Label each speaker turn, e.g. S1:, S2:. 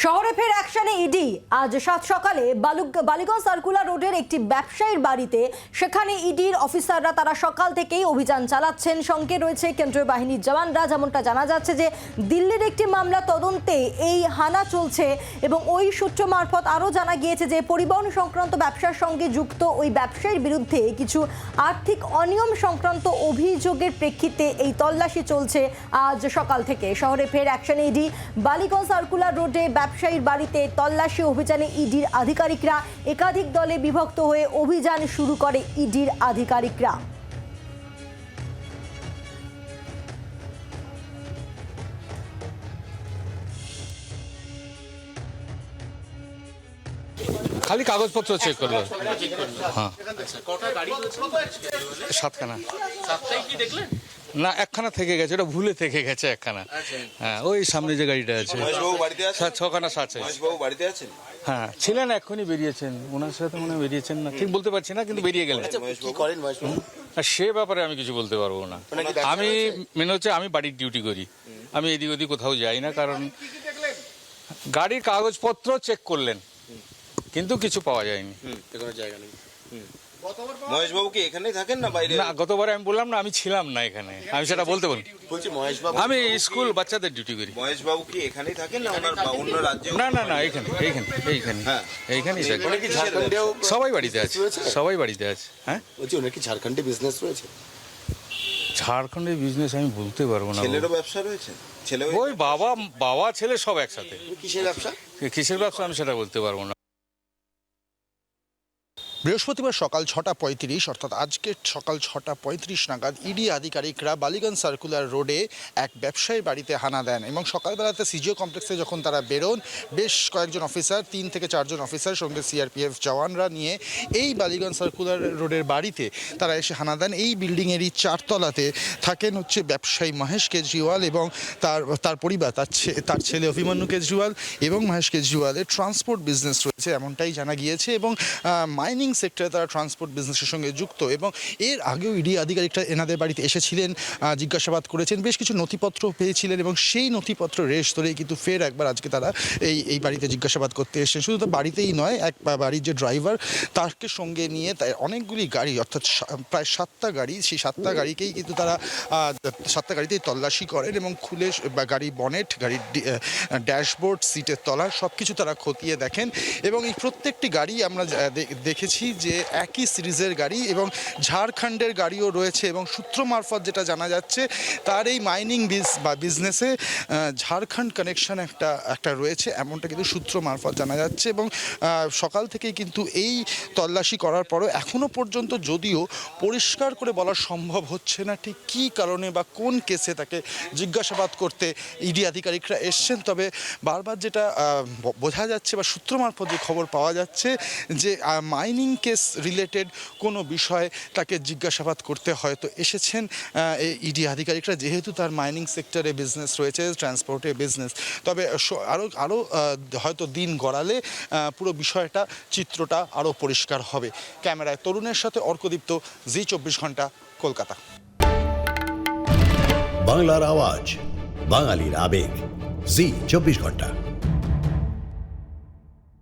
S1: শহরে ফের অ্যাকশনে ইডি। আজ সাত সকালে বালিগঞ্জ সার্কুলার রোডের একটি ব্যবসায়ীর বাড়িতে সেখানে ইডির অফিসাররা তারা সকাল থেকেই অভিযান চালাচ্ছেন। সঙ্গে রয়েছে কেন্দ্রীয় বাহিনীর জওয়ানরা। যেমনটা জানা যাচ্ছে যে দিল্লির একটি মামলা তদন্তে এই হানা চলছে এবং ওই সূত্র মারফত আরও জানা গিয়েছে যে পরিবহন সংক্রান্ত ব্যবসার সঙ্গে যুক্ত ওই ব্যবসায়ীর বিরুদ্ধে কিছু আর্থিক অনিয়ম সংক্রান্ত অভিযোগের প্রেক্ষিতে এই তল্লাশি চলছে আজ সকাল থেকে। শহরে ফের অ্যাকশনে ইডি। বালিগঞ্জ সার্কুলার রোডে ব্যবসায়ীর বাড়িতে তল্লাশি অভিযানে ইডির আধিকারিকরা। একাধিক দলে বিভক্ত হয়ে অভিযান শুরু করে ইডির আধিকারিকরা।
S2: খালি কাগজপত্র চেক করলো। হ্যাঁ, সাতখানা। না, একখানা থেকে গেছে, ওটা ভুলে থেকে গেছে একখানা। হ্যাঁ, ওই সামনে যে গাড়িটা আছে ছখানা সাত। হ্যাঁ, ছিলেন, এক্ষুনি বেরিয়েছেন। ওনার সাথে মনে বেরিয়েছেন না, ঠিক বলতে পারছি না, কিন্তু বেরিয়ে গেলেন। সে ব্যাপারে আমি কিছু বলতে পারবো না। আমি মেনে হচ্ছে আমি বাড়ির ডিউটি করি, আমি এদিক ওদিক কোথাও যাই না। কারণ গাড়ির কাগজপত্র চেক করলেন কিন্তু কিছু পাওয়া যায়নি।
S3: মহেশবাবু কি এখানেই থাকেন না বাইরে?
S2: না, গতবারে আমি বললাম না আমি ছিলাম না এখানে, আমি সেটা বলতে বলি। আমি স্কুল বাচ্চাদের ডিউটি করি।
S3: মহেশবাবু কি এখানেই থাকেন না অন্য রাজ্যে?
S2: না না না, এইখানেই সবাই বাড়িতে আছে, সবাই বাড়িতে আছে। হ্যাঁ,
S4: বলছি ওনার কি ঝাড়খণ্ডে বিজনেস রয়েছে?
S2: ঝাড়খণ্ডের বিজনেস আমি বলতে পারবো না।
S3: ছেলেরও ব্যবসা রয়েছে? ছেলে
S2: ওই বাবা ছেলে সব একসাথে।
S4: কিসের ব্যবসা?
S2: কিসের ব্যবসা আমি সেটা বলতে পারবো না।
S5: বৃহস্পতিবার সকাল 6:35 অর্থাৎ আজকে সকাল 6:35 নাগাদ ইডি আধিকারিকরা বালিগঞ্জ সার্কুলার রোডে এক ব্যবসায়ীর বাড়িতে হানা দেন এবং সকালবেলাতে সিজিও কমপ্লেক্সে যখন তারা বেরোন, বেশ কয়েকজন অফিসার, 3 থেকে 4 জন অফিসার সঙ্গে সিআরপিএফ জওয়ানরা নিয়ে এই বালিগঞ্জ সার্কুলার রোডের বাড়িতে তারা এসে হানা দেন। এই বিল্ডিংয়েরই 4 তলাতে থাকেন হচ্ছে ব্যবসায়ী মহেশ কেজরিওয়াল এবং তার পরিবার, তার ছেলে অভিমন্যু কেজরিওয়াল এবং মহেশ কেজরিওয়ালের ট্রান্সপোর্ট বিজনেস রয়েছে, এমনটাই জানা গিয়েছে। এবং মাইনিং সেক্টরে তারা ট্রান্সপোর্ট বিজনেসের সঙ্গে যুক্ত এবং এর আগেও ইডি আধিকারিকরা এনাদের বাড়িতে এসেছিলেন, জিজ্ঞাসাবাদ করেছেন, বেশ কিছু নথিপত্র পেয়েছিলেন এবং সেই নথিপত্র রেশ ধরেই কিন্তু ফের একবার আজকে তারা এই বাড়িতে জিজ্ঞাসাবাদ করতে এসেছেন। শুধু তো বাড়িতেই নয়, এক বাড়ির যে ড্রাইভার তাকে সঙ্গে নিয়ে তাই অনেকগুলি গাড়ি, অর্থাৎ প্রায় 7টা গাড়ি, সেই 7টা গাড়িকেই কিন্তু তারা 7টা গাড়িতেই তল্লাশি করেন এবং খুলে গাড়ি বনেট, গাড়ির ড্যাশবোর্ড, সিটের তলা সব কিছু তারা খতিয়ে দেখেন। এবং এই প্রত্যেকটি গাড়ি আমরা দেখেছি যে একই সিরিজের গাড়ি এবং ঝাড়খণ্ডের গাড়িও রয়েছে এবং সূত্র মারফত যেটা জানা যাচ্ছে তার এই মাইনিং বিজনেসে ঝাড়খণ্ড কানেকশন একটা রয়েছে, এমনটা কিন্তু সূত্র মারফত জানা যাচ্ছে। এবং সকাল থেকেই কিন্তু এই তল্লাশি করার পরও এখনও পর্যন্ত যদিও পরিষ্কার করে বলা সম্ভব হচ্ছে না ঠিক কী কারণে বা কোন কেসে তাকে জিজ্ঞাসাবাদ করতে ইডি আধিকারিকরা এসছেন, তবে বারবার যেটা বোঝা যাচ্ছে বা সূত্র মারফত যে খবর পাওয়া যাচ্ছে যে মাইনিং কেস রিলেটেড কোনো বিষয়ে তাকে জিজ্ঞাসাবাদ করতে হয়তো এসেছেন ইডি আধিকারিকরা, যেহেতু তার মাইনিং সেক্টরে বিজনেস রয়েছে, ট্রান্সপোর্টে বিজনেস। তবে আরও হয়তো দিন গড়ালে পুরো বিষয়টা, চিত্রটা আরও পরিষ্কার হবে। ক্যামেরায় তরুণের সাথে অর্কদীপ্ত, জি 24 ঘন্টা, কলকাতা।
S6: বাংলার আওয়াজ, বাঙালির আবেগ, জি 24 ঘন্টা।